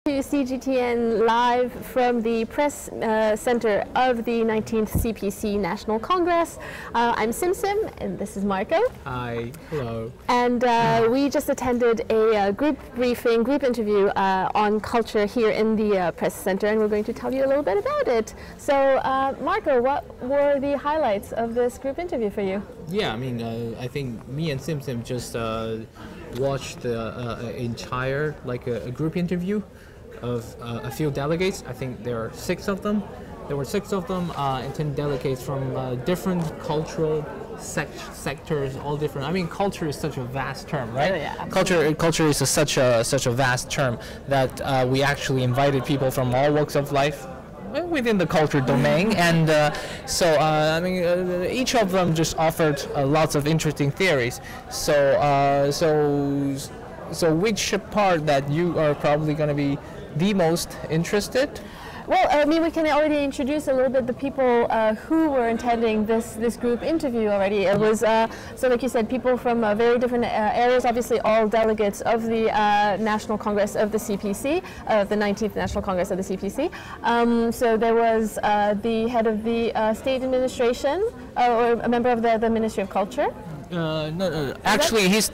To CGTN live from the press center of the 19th CPC National Congress. I'm Simsim and this is Marco. Hi, hello. And we just attended a group briefing, group interview on culture here in the press center, and we're going to tell you a little bit about it. So Marco, what were the highlights of this group interview for you? Yeah, I mean, I think me and Simsim just watched the entire, a group interview of a few delegates. I think there are 6 of them. There were 6 of them, and 10 delegates from different cultural sectors, all different. I mean, culture is such a vast term, right? Yeah, culture is such a vast term that we actually invited people from all walks of life within the culture domain, and I mean, each of them just offered lots of interesting theories. So which part that you are probably going to be the most interested? Well, I mean, we can already introduce a little bit the people who were attending this group interview already. It was, so like you said, people from very different areas, obviously all delegates of the National Congress of the CPC, the 19th National Congress of the CPC. So there was the head of the state administration, or a member of the Ministry of Culture. No. Actually, he's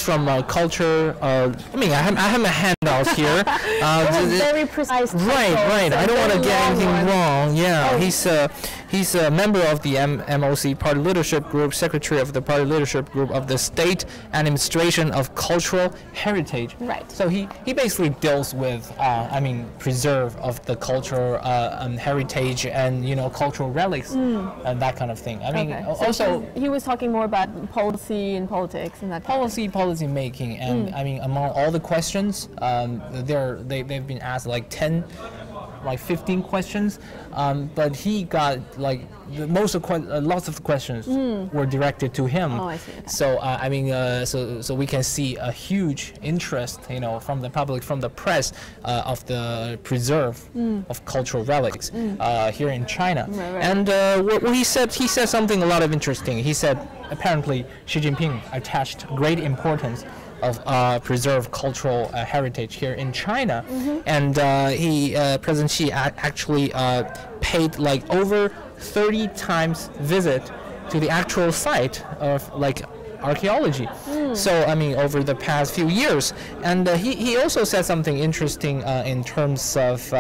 from culture. I mean, I have my handouts here. Very precise. Right. I don't want to get anything wrong. Yeah, he's a member of the MOC Party Leadership Group, secretary of the Party Leadership Group of the State Administration of Cultural Heritage. Right. So he basically deals with, I mean, preserve of the cultural heritage and cultural relics and that kind of thing. I mean, also he was talking more about policy and politics and that policy making, and I mean, among all the questions, they've been asked like 10, like 15 questions, but he got like lots of the questions were directed to him. Oh, I see. Okay. So I mean, so we can see a huge interest, from the public, from the press, of the preserve of cultural relics here in China. Right. And what he said something a lot of interesting. He said apparently Xi Jinping attached great importance of preserve cultural heritage here in China, and President Xi actually paid like over 30 times visit to the actual site of like archaeology. So I mean, over the past few years, and he also said something interesting in terms of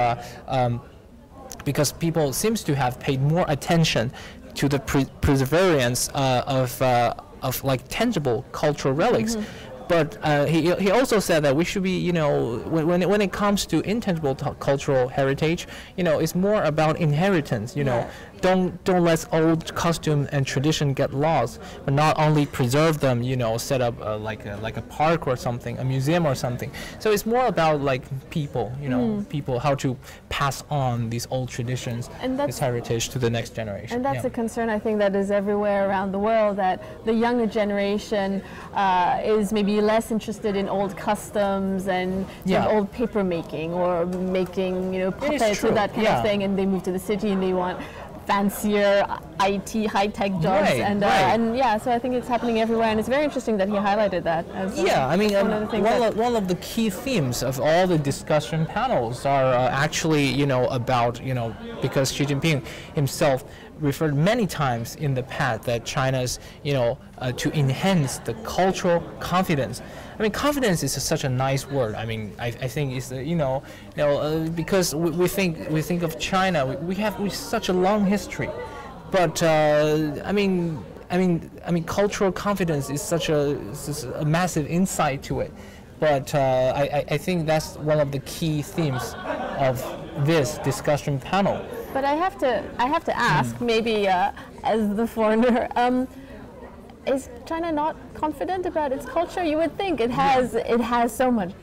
because people seems to have paid more attention to the preservance of like tangible cultural relics. But he also said that we should be, when it comes to intangible cultural heritage, it's more about inheritance. Don't let old custom and tradition get lost, but not only preserve them. Set up like a park or something, a museum or something. So it's more about like people, people, how to pass on these old traditions, this heritage to the next generation. And that's a concern, I think, that is everywhere around the world, that the younger generation is maybe less interested in old customs and old paper making or making, puppets or that kind of thing, and they move to the city and they want fancier IT high-tech jobs, so I think it's happening everywhere, and it's very interesting that he highlighted that as I mean, one of the key themes of all the discussion panels are actually about because Xi Jinping himself referred many times in the past that China's to enhance the cultural confidence. I mean, confidence is such a nice word. I mean, I think it's because we think of China, we have such a long history, but I mean, cultural confidence is such a massive insight to it. But I think that's one of the key themes of this discussion panel. But I have to ask, maybe as the foreigner, is China not confident about its culture? You would think it has so much.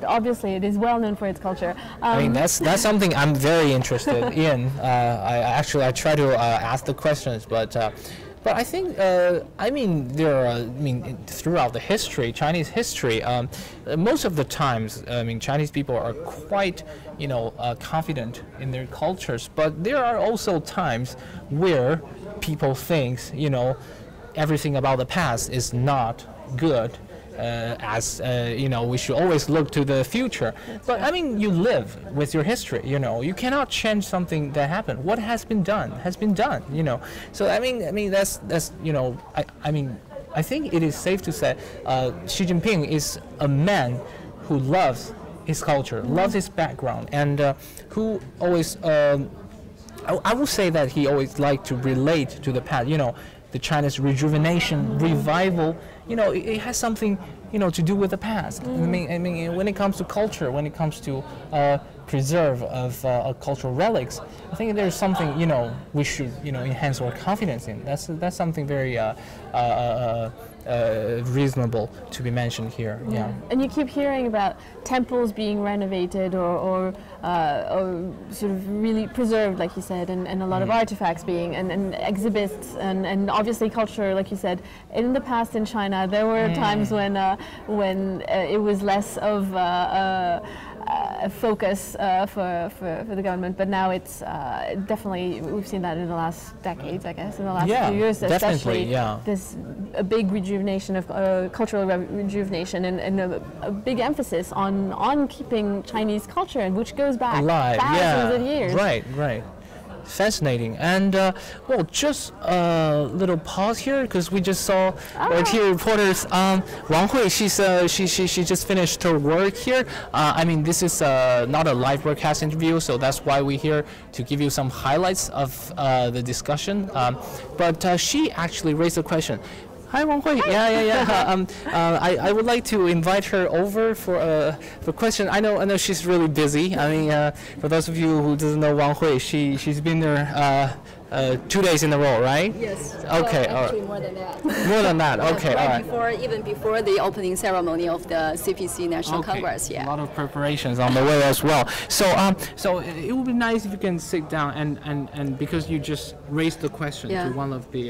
Obviously, it is well known for its culture. I mean, that's something I'm very interested in. I try to ask the questions, but I think throughout the history, Chinese history, most of the times, Chinese people are quite confident in their cultures. But there are also times where people think everything about the past is not good, as we should always look to the future. But I mean, you live with your history. You cannot change something that happened. What has been done has been done. So I mean that's I think it is safe to say Xi Jinping is a man who loves his culture, loves his background, and who always, I will say that he always liked to relate to the past. The China's rejuvenation, revival, it has something, to do with the past. I mean, when it comes to culture, when it comes to preserve of cultural relics, I think there's something, we should, enhance our confidence in. That's something very reasonable to be mentioned here. Yeah. And you keep hearing about temples being renovated or sort of really preserved, like you said, and a lot of artifacts being and exhibits and obviously culture, like you said. In the past in China, there were times when it was less of a focus for the government, but now it's definitely, we've seen that in the last decades, I guess, in the last few years, especially. There's a big rejuvenation of cultural rejuvenation and a big emphasis on keeping Chinese culture, and which goes back thousands of years. Right. Fascinating. And well, just a little pause here because we just saw our TV reporters Wang Hui. She just finished her work here. I mean, this is not a live broadcast interview, so that's why we're here to give you some highlights of the discussion. But she actually raised a question. Hi, Wang Hui. Yeah. I would like to invite her over for a question. I know she's really busy. I mean, for those of you who doesn't know Wang Hui, she's been there 2 days in a row, right? Yes. Okay. Actually, more than that. More than that. Okay. Even before the opening ceremony of the CPC National Congress. Yeah. A lot of preparations on the way as well. So it would be nice if you can sit down and because you just raised the question to one of the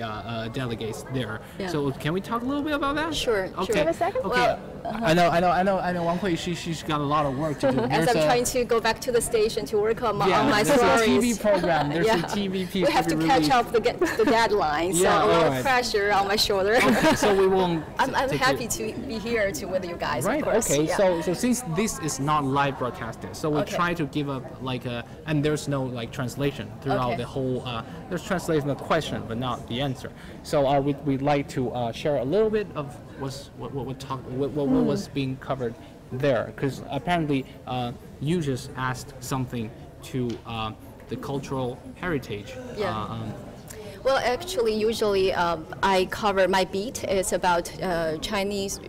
delegates there. Yeah. So can we talk a little bit about that? Sure. Okay. Sure. Have a second? Okay. Well, I know. Wang Hui, she's got a lot of work to do. As I'm trying to go back to the station to work on my stories. There's a TV program. There's a TV piece. We have to catch up the deadline. So a lot of pressure on my shoulder. Okay, so we won't. I'm happy to be here with you guys. Right. Of course. Okay. Yeah. So since this is not live broadcasted, so we'll try to give up and there's no translation throughout the whole. There's translation of the question, but not the answer. So we'd like to share a little bit of what was being covered there, because apparently you just asked something to the cultural heritage. Yeah. Well, actually, usually I cover my beat. It's about Chinese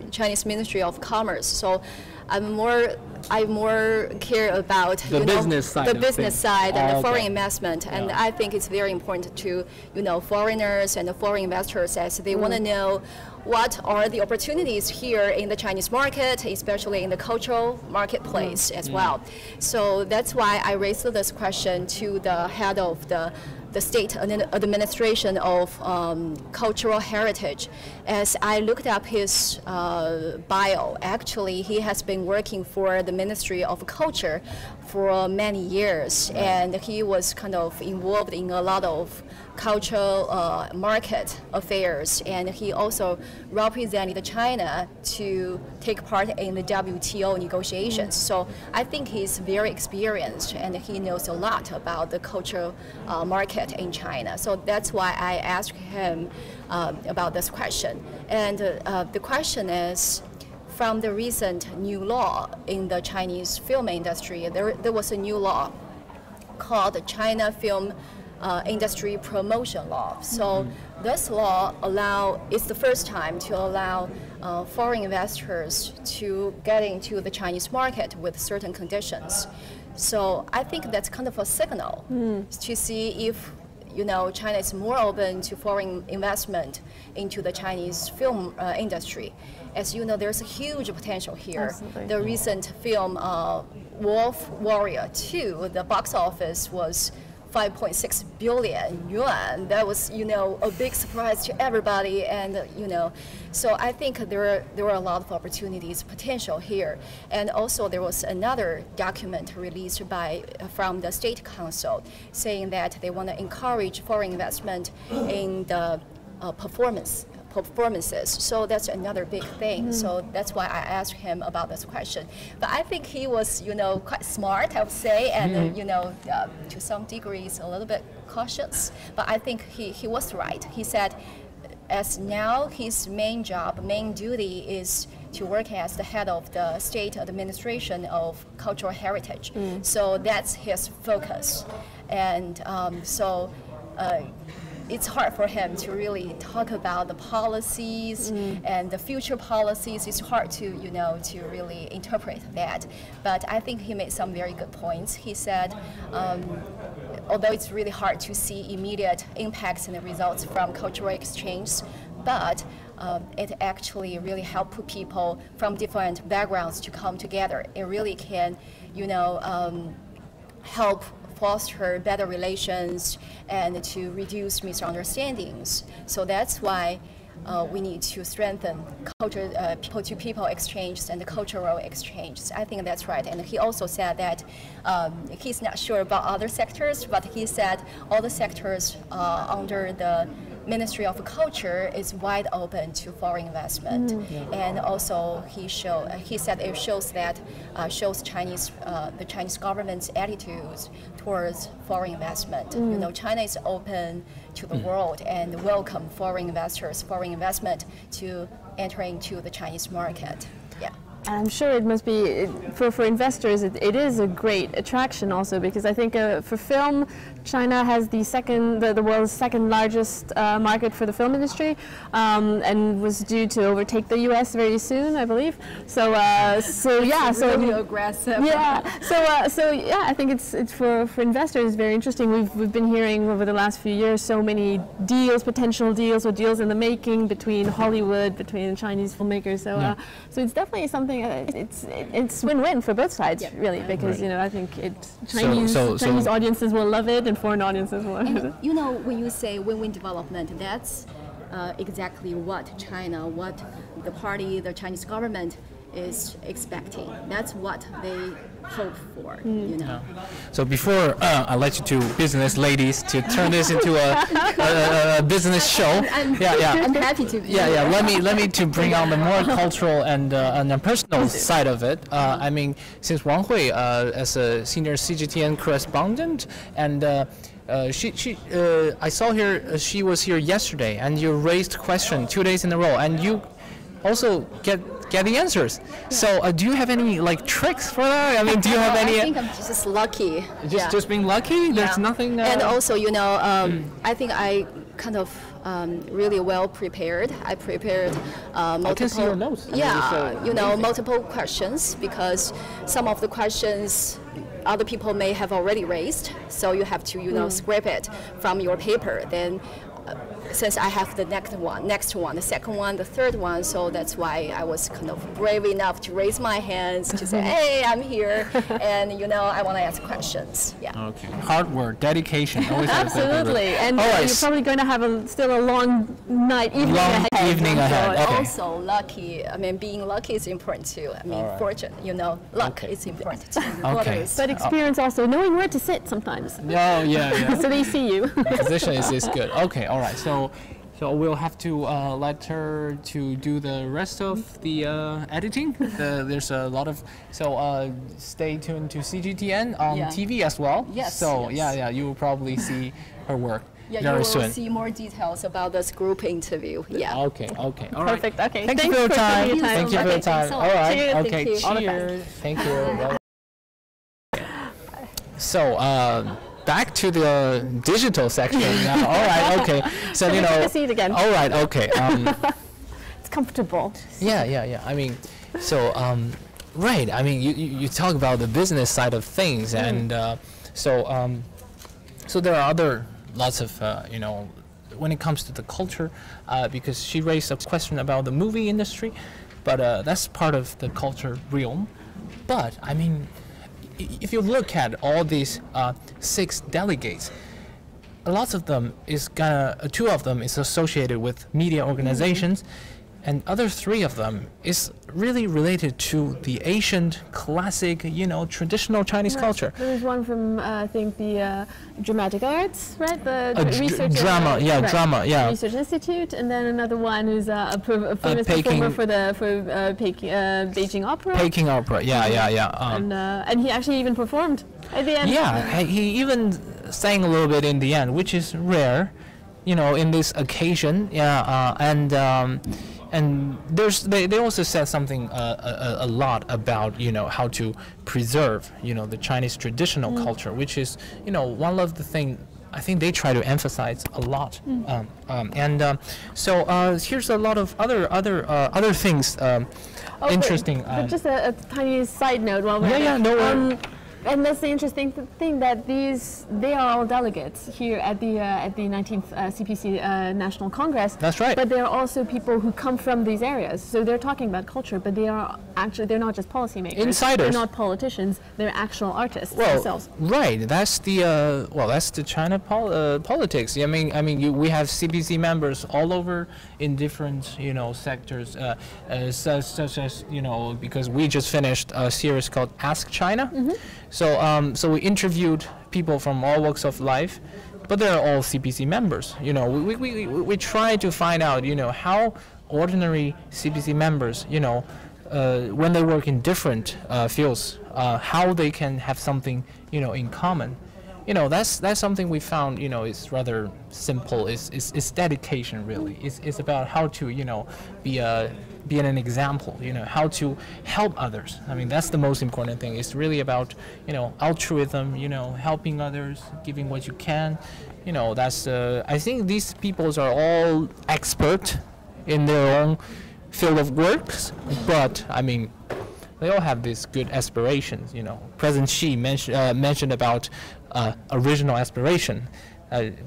Ministry of Commerce. So I more care about the business side and the foreign investment. And I think it's very important to foreigners and the foreign investors, as they want to know what are the opportunities here in the Chinese market, especially in the cultural marketplace as well. So that's why I raised this question to the head of the State Administration of Cultural Heritage. As I looked up his bio, actually he has been working for the Ministry of Culture for many years, and he was kind of involved in a lot of cultural market affairs, and he also represented China to take part in the WTO negotiations. So I think he's very experienced and he knows a lot about the cultural market in China. So that's why I asked him about this question. And the question is, from the recent new law in the Chinese film industry, there was a new law called the China Film Industry Promotion Law. So this law it's the first time to allow foreign investors to get into the Chinese market with certain conditions. So I think that's kind of a signal to see if China is more open to foreign investment into the Chinese film industry. As you know, there's a huge potential here. Absolutely. The recent film Wolf Warrior 2, the box office was 5.6 billion yuan. That was, a big surprise to everybody, and so I think there are a lot of opportunities, potential here. And also there was another document released from the State Council saying that they want to encourage foreign investment in the performance performances. So that's another big thing. So that's why I asked him about this question. But I think he was, quite smart, I would say, and to some degrees a little bit cautious. But I think he was right. He said, as now his main duty is to work as the head of the state administration of cultural heritage. So that's his focus. And it's hard for him to really talk about the policies and the future policies. It's hard to, to really interpret that. But I think he made some very good points. He said, although it's really hard to see immediate impacts and the results from cultural exchange, but it actually really helped people from different backgrounds to come together. It really can, help foster better relations and to reduce misunderstandings. So that's why we need to strengthen culture, people-to-people exchanges and the cultural exchanges. I think that's right. And he also said that he's not sure about other sectors, but he said all the sectors under the Ministry of Culture is wide open to foreign investment, and also he said it shows that shows the Chinese government's attitudes towards foreign investment. China is open to the world and welcome foreign investment to enter into the Chinese market. Yeah. And I'm sure it must be, for investors, it is a great attraction also, because I think for film, China has the world's second largest market for the film industry, and was due to overtake the U.S. very soon, I believe. So yeah, really aggressive. Yeah. So yeah, I think it's for investors very interesting. We've been hearing over the last few years so many potential deals, or deals in the making between Hollywood, between Chinese filmmakers. So so it's definitely something. It's win-win for both sides, really, because I think Chinese audiences will love it, and foreign audiences will. And, when you say win-win development, that's exactly what the Chinese government is expecting. That's what they hope for, So before I let you two business ladies to turn this into a business show, I'm happy to. Let me to bring on the more cultural and the personal side of it. I mean, since Wang Hui, as a senior CGTN correspondent, and I saw here she was here yesterday, and you raised question 2 days in a row, and you also get the answers. So do you have any tricks for that? I mean, do you have any? I think I'm just lucky. Just being lucky? There's nothing. And also, I think I kind of really well prepared. I prepared multiple. I can see your notes. Multiple questions, because some of the questions other people may have already raised. So you have to scrape it from your paper. Then since I have the next one, the second one, the third one, so that's why I was kind of brave enough to raise my hands to say, hey, I'm here, and I want to ask questions. Yeah. Okay. Hard work, dedication. Absolutely, and you're probably going to have still a long evening ahead. Okay. Also, lucky. I mean, being lucky is important too. I mean, fortune. Luck is important too. Okay. But experience also, knowing where to sit sometimes. Oh yeah. So they see you. The position is good. Okay. All right. So we'll have to let her to do the rest of the editing. There's a lot of stay tuned to CGTN on TV as well. Yes. So you will probably see her work very soon. You will see more details about this group interview. Yeah. Okay. All right. Perfect. Okay. Thank you for your time. Thank you for your time. All right. Cheers. Okay. Cheers. Thank you. So. Back to the digital section now. All right, okay. So take a seat again. All right, okay. It's comfortable. Yeah. I mean, right. I mean, you talk about the business side of things, and so there are lots of when it comes to the culture, because she raised a question about the movie industry, but that's part of the culture realm. But I mean, if you look at all these 6 delegates, two of them is associated with media organizations, and other 3 of them is really related to the ancient, classic, traditional Chinese culture. There's one from, I think, the dramatic arts, right? The research drama, drama, Research Institute, and then another one who's a famous performer for Beijing Opera. Peking Opera, yeah. And he actually even performed at the end. Yeah, he even sang a little bit in the end, which is rare, in this occasion. And they also said something a lot about how to preserve the Chinese traditional culture, which is one of the things I think they try to emphasize a lot. So here's a lot of other things interesting. But just a tiny side note while we're no worries. And that's the interesting thing, that they are all delegates here at the 19th CPC National Congress. That's right. But there are also people who come from these areas. So they're talking about culture, but they're not just policymakers. Insiders. They're not politicians. They're actual artists themselves. Right. That's the China politics. I mean, we have CPC members all over in different sectors, such as because we just finished a series called Ask China. So we interviewed people from all walks of life, but they're all CPC members. We try to find out, how ordinary CPC members, when they work in different fields, how they can have something, in common. That's something we found, is rather simple. It's dedication, really. It's about how to, be an example, how to help others. I mean, that's the most important thing. It's really about, altruism, helping others, giving what you can. That's, I think these peoples are all expert in their own field of works, but, I mean, they all have these good aspirations, President Xi mentioned about original aspiration.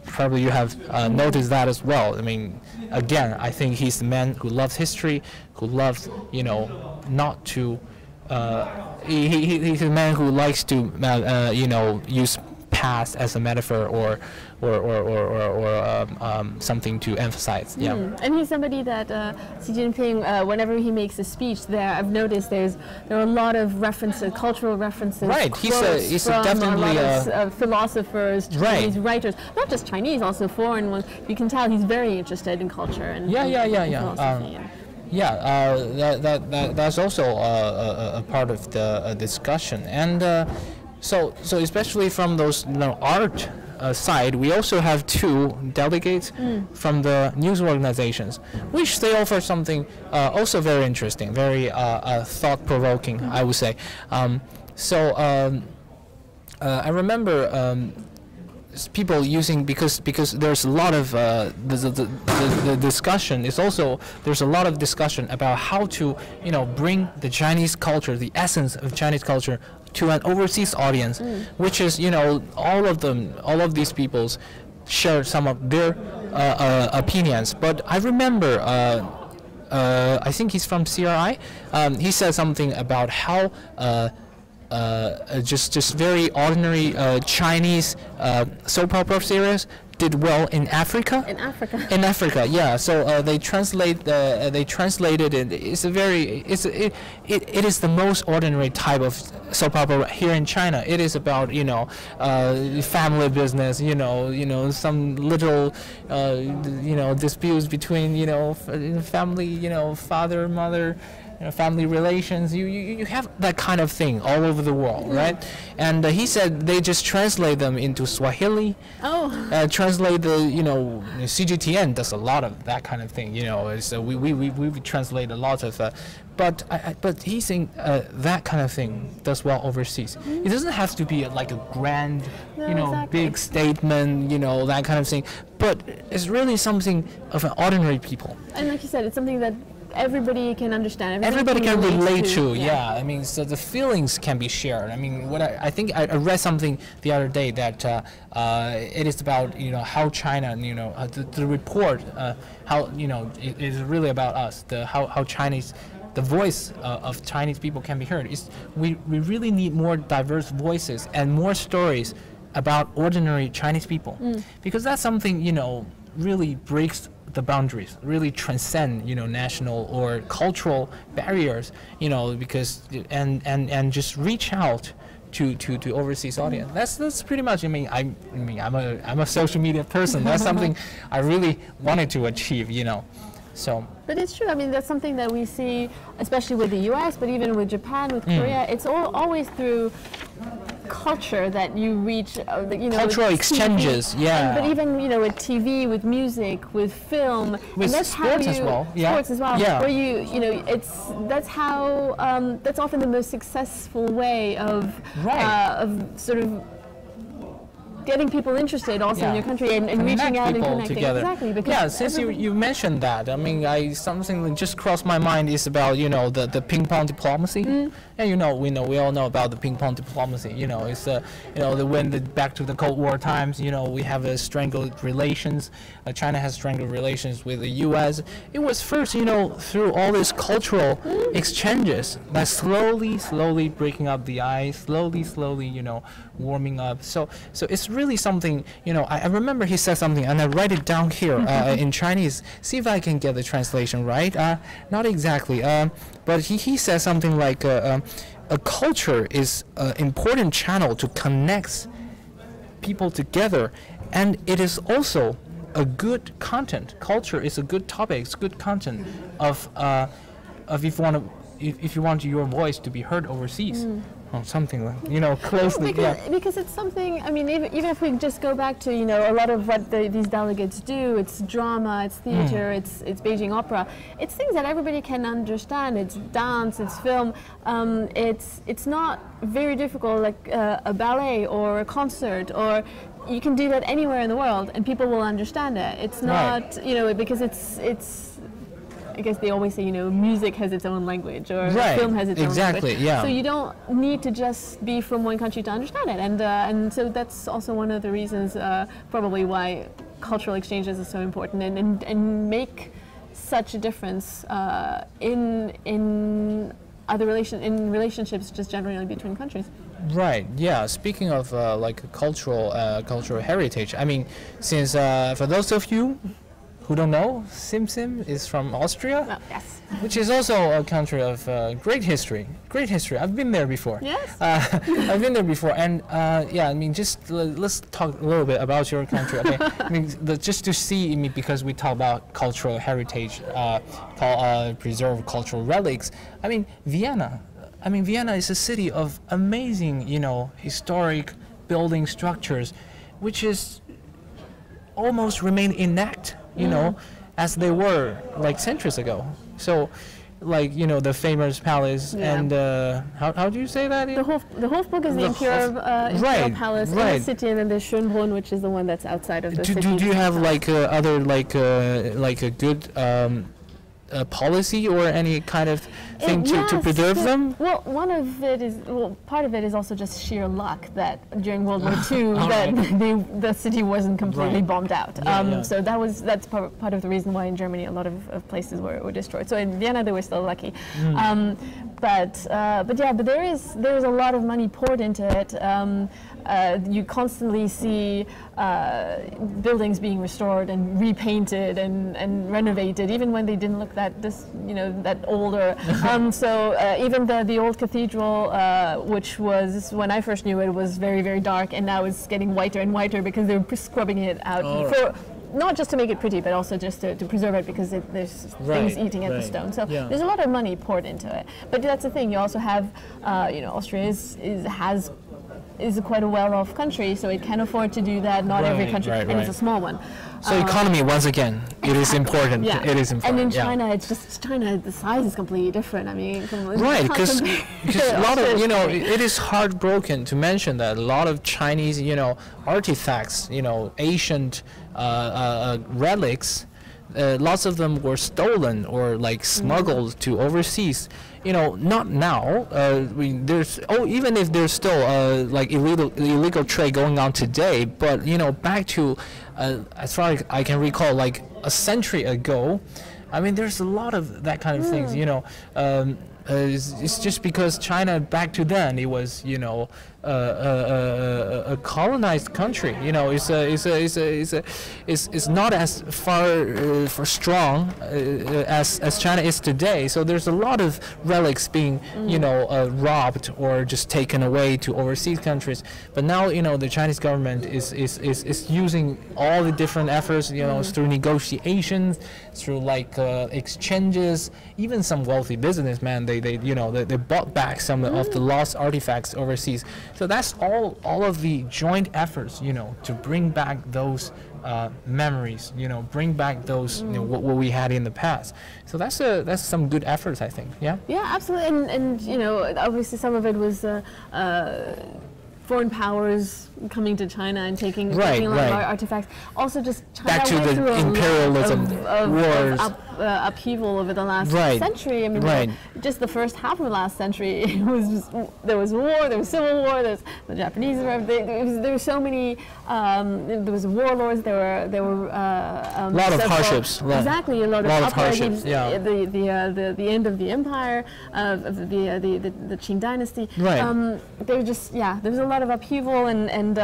Probably you have noticed that as well. I mean, again, I think he's the man who loves history, who loves, not to. He's a man who likes to, use past as a metaphor or something to emphasize. Yeah. And he's somebody that Xi Jinping, whenever he makes a speech, I've noticed there are a lot of references, cultural references. Right. He's definitely a lot of philosophers, Chinese writers, not just Chinese, also foreign ones. You can tell he's very interested in culture and philosophy. That's also a part of the discussion, and so especially from those art side, we also have 2 delegates from the news organizations, which they offer something also very interesting, very thought-provoking, I would say. I remember people using, because there's a lot of the discussion is also, there's a lot of discussion about how to bring the Chinese culture, the essence of Chinese culture, to an overseas audience, which is all of these peoples share some of their opinions. But I remember I think he's from CRI. He said something about how just very ordinary Chinese soap opera series did well in Africa. In Africa, yeah. So they translated it. It is the most ordinary type of soap opera here in China. It is about family business. Some little disputes between family. Father, mother. Family relations, you have that kind of thing all over the world, right? And he said they just translate them into Swahili. Translate the CGTN does a lot of that kind of thing. So we translate a lot of. But he's saying that kind of thing does well overseas. It doesn't have to be like a grand, big statement, that kind of thing. But it's really something of an ordinary people. And like you said, it's something that everybody can understand. Everybody can relate to. Yeah. I mean, so the feelings can be shared. I mean, I think I read something the other day that it is about how China, the report, how it is really about us. How Chinese. The voice of Chinese people can be heard. We really need more diverse voices and more stories about ordinary Chinese people, because that's something really breaks the boundaries, really transcend, national or cultural barriers, because and just reach out to overseas audience. That's pretty much. I'm a social media person. That's something I really wanted to achieve. So. But it's true. I mean, that's something that we see, especially with the U.S., but even with Japan, with Korea. It's always through culture that you reach. Cultural exchanges, yeah. But even with TV, with music, with film, with and that's sports how as well. Yeah. Sports as well. Yeah. Where that's how that's often the most successful way of sort of getting people interested also in your country and reaching out and connecting together. Exactly. Because since you mentioned that, something that just crossed my mind is about the ping pong diplomacy. And we all know about the ping pong diplomacy. It's back to the Cold War times. We have strangled relations. China has strangled relations with the U.S. It was first through all these cultural exchanges that slowly breaking up the ice, slowly warming up. So it's really something. I remember he said something, and I write it down here in Chinese. See if I can get the translation right. Not exactly. But he says something like a culture is an important channel to connect people together, and it is also a good content. Culture is a good topic. It's good content of if you want your voice to be heard overseas. Something like closely. Because it's something. I mean, even if we just go back to a lot of what these delegates do, it's drama, it's theater, it's Beijing opera. It's things that everybody can understand. It's dance, it's film. It's not very difficult, like a ballet or a concert, or you can do that anywhere in the world and people will understand it. It's not because it's. I guess they always say, music has its own language, or film has its own language. Yeah. So you don't need to just be from one country to understand it, and so that's also one of the reasons, probably why cultural exchanges are so important and make such a difference in relationships just generally between countries. Right. Yeah. Speaking of cultural heritage, since for those of you who don't know, Sim is from Austria, yes. Which is also a country of great history. Great history. I've been there before. Yes. I've been there before, and let's talk a little bit about your country. Okay. Just to see, because we talk about cultural heritage, preserve cultural relics. Vienna. Vienna is a city of amazing, historic building structures, which is almost remain intact. As they were like centuries ago. So, the famous palace and how do you say that? The Hofburg is the Imperial Palace in the city, and then there's Schönbrunn, which is the one that's outside of the city. Do you have other a good policy or any kind of thing to preserve them? Well, part of it is also just sheer luck that during World War II the city wasn't completely bombed out. So that's part of the reason why in Germany a lot of places were destroyed. So in Vienna they were still lucky. But there is a lot of money poured into it. You constantly see buildings being restored and repainted and renovated, even when they didn't look that older. So even the old cathedral, which was, when I first knew it, was very, very dark, and now it's getting whiter and whiter because they were scrubbing it out not just to make it pretty, but also just to preserve it, because there's things eating at the stone. So there's a lot of money poured into it. But that's the thing. You also have, Austria is quite a well-off country, so it can afford to do that. Not every country, and it's a small one. So economy, once again, it is important. Yeah. It is important. And in China, it's just China. The size is completely different. Because a lot of it is heartbroken to mention that a lot of Chinese artifacts, ancient relics, lots of them were stolen or smuggled to overseas. Not now. There's even if there's still illegal trade going on today, but back to as far as I can recall, a century ago, there's a lot of that kind of things. it's just because China back to then it was a colonized country. It's not as far strong as China is today. So there's a lot of relics being robbed or just taken away to overseas countries. But now the Chinese government is using all the different efforts through negotiations, through exchanges. Even some wealthy businessmen they bought back some of the lost artifacts overseas. So that's all of the joint efforts to bring back those memories, bring back those what we had in the past. So that's some good efforts, I think. Yeah. Yeah, absolutely. And obviously some of it was foreign powers coming to China and taking a lot of our artifacts. Also, just China back to the imperialism wars, upheaval over the last century. I mean, just the first half of the last century, it was just, there was war, there was civil war, there's the Japanese were there were so many. There was warlords. There were a lot of hardships. Exactly, a lot of hardships. Yeah. The end of the empire of the Qing dynasty. Right. There was just there's a lot of upheaval and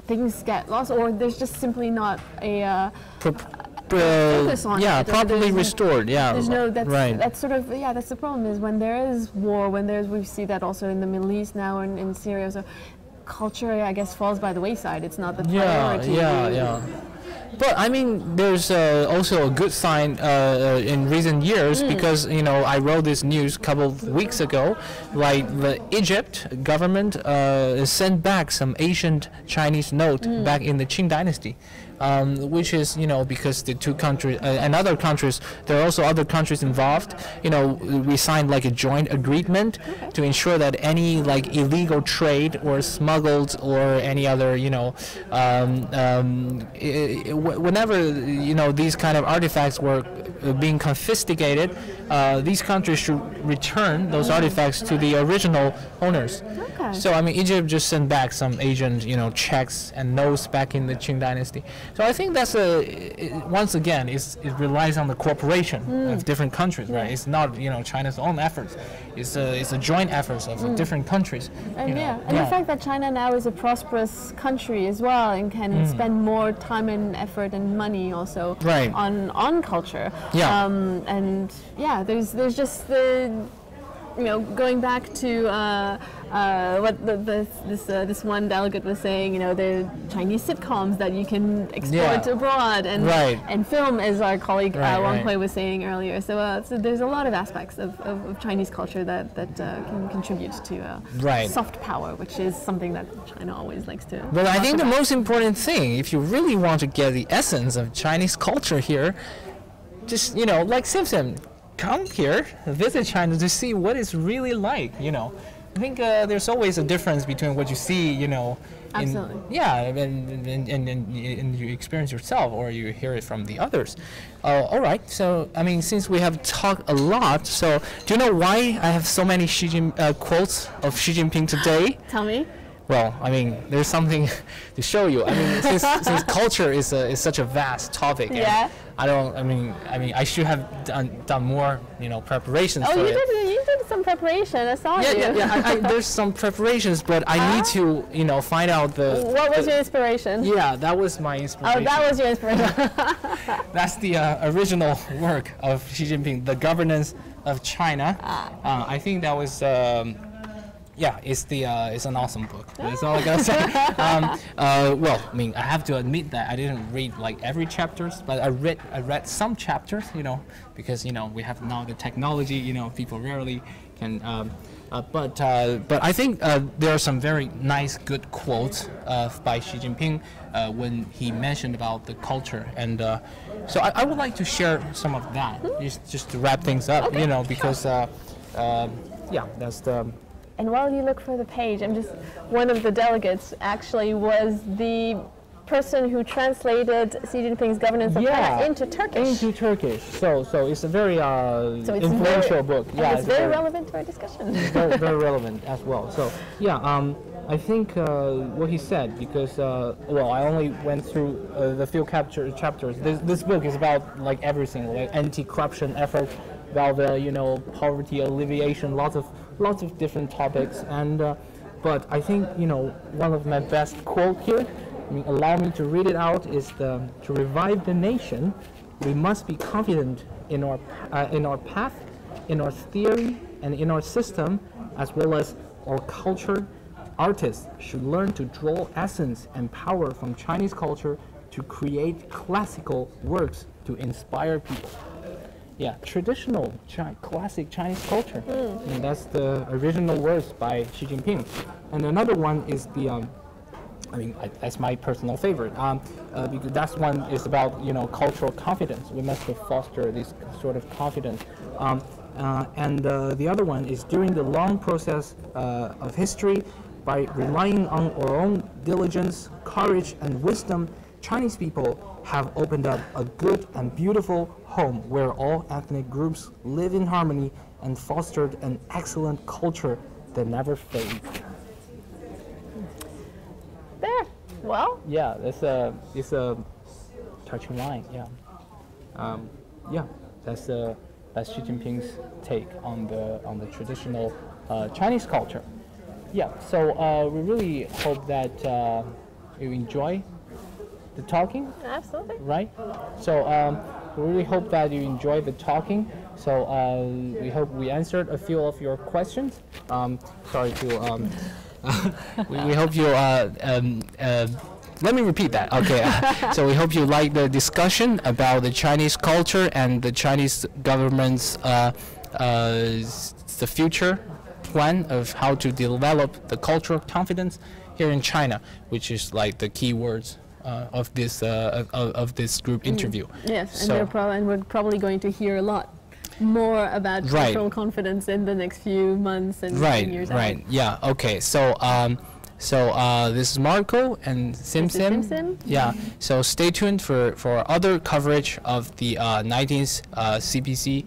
things get lost, or there's just simply not a focus on it, properly restored. There's that's sort of that's the problem, is when there is war, we see that also in the Middle East now and in Syria. So culture, I guess, falls by the wayside. It's not the priority. But I mean, there's also a good sign in recent years, because I wrote this news a couple of weeks ago. The Egypt government sent back some ancient Chinese note back in the Qing dynasty. Which is, because the two countries and other countries, there are also other countries involved. We signed a joint agreement to ensure that any illegal trade or smuggled or any other, whenever these kind of artifacts were being confiscated, these countries should return those artifacts to the original owners. So I mean, Egypt just sent back some ancient, checks and notes back in the Qing dynasty. So I think that's once again, it relies on the cooperation of different countries, right? It's not China's own efforts. It's a joint efforts of different countries. And the fact that China now is a prosperous country as well and can spend more time and effort and money also on culture. There's just the going back to what this one delegate was saying, the Chinese sitcoms that you can export abroad and film, as our colleague Wang Hui was saying earlier. So there's a lot of aspects of Chinese culture that can contribute to soft power, which is something that China always likes to. But I think the most important thing, if you really want to get the essence of Chinese culture here, just like Simpson, come here, visit China to see what it's really like. I think there's always a difference between what you see, Absolutely. And you experience yourself, or you hear it from the others. All right. So I mean, since we have talked a lot, so do you know why I have so many quotes of Xi Jinping today? Tell me. Well, I mean, there's something to show you. I mean, since culture is such a vast topic. I should have done more, preparations for it. You did some preparation. I saw you. There's some preparations, but I need to, find out What was your inspiration? Yeah, that was my inspiration. Oh, that was your inspiration. That's the original work of Xi Jinping, The Governance of China. I think that was. It's an awesome book. That's all I gotta say. Well, I mean, I have to admit that I didn't read every chapters, but I read some chapters, because we have now the technology, people rarely can. But I think there are some very nice, good quotes by Xi Jinping when he mentioned about the culture, and so I would like to share some of that just to wrap things up, because that's the. And while you look for the page, one of the delegates actually was the person who translated Xi Jinping's Governance of China into Turkish. So it's a very influential book. Yeah, it's very relevant to our discussion. very, very relevant as well. So I think what he said, because I only went through the few chapters. This book is about everything, anti-corruption effort, about the poverty alleviation, lots of different topics. And but I think one of my best quote here, allow me to read it out, is to revive the nation, we must be confident in our path, in our theory, and in our system, as well as our culture. Artists should learn to draw essence and power from Chinese culture to create classical works to inspire people. Yeah, traditional classic Chinese culture. And that's the original words by Xi Jinping. And another one is the, that's my personal favorite, because that one is about cultural confidence. We must foster this sort of confidence. And the other one is during the long process of history, by relying on our own diligence, courage, and wisdom, Chinese people have opened up a good and beautiful home where all ethnic groups live in harmony and fostered an excellent culture that never fades. There. Well. Yeah, it's a touching line. Yeah. Yeah. That's Xi Jinping's take on the traditional Chinese culture. Yeah. So we really hope that you enjoy the talking. Absolutely. Right. So we really hope that you enjoy the talking. So we hope we answered a few of your questions. Sorry to. We hope you. Let me repeat that. Okay. So we hope you like the discussion about the Chinese culture and the Chinese government's the future plan of how to develop the cultural confidence here in China, which is like the key words of this group interview. Yes, and we're probably going to hear a lot more about cultural confidence in the next few months and years ahead. Right. Yeah. Okay. So this is Marco and Sim. Yeah. So stay tuned for other coverage of the 19th CPC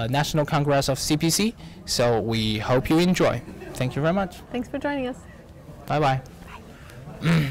National Congress of CPC. So we hope you enjoy. Thank you very much. Thanks for joining us. Bye-bye. Bye.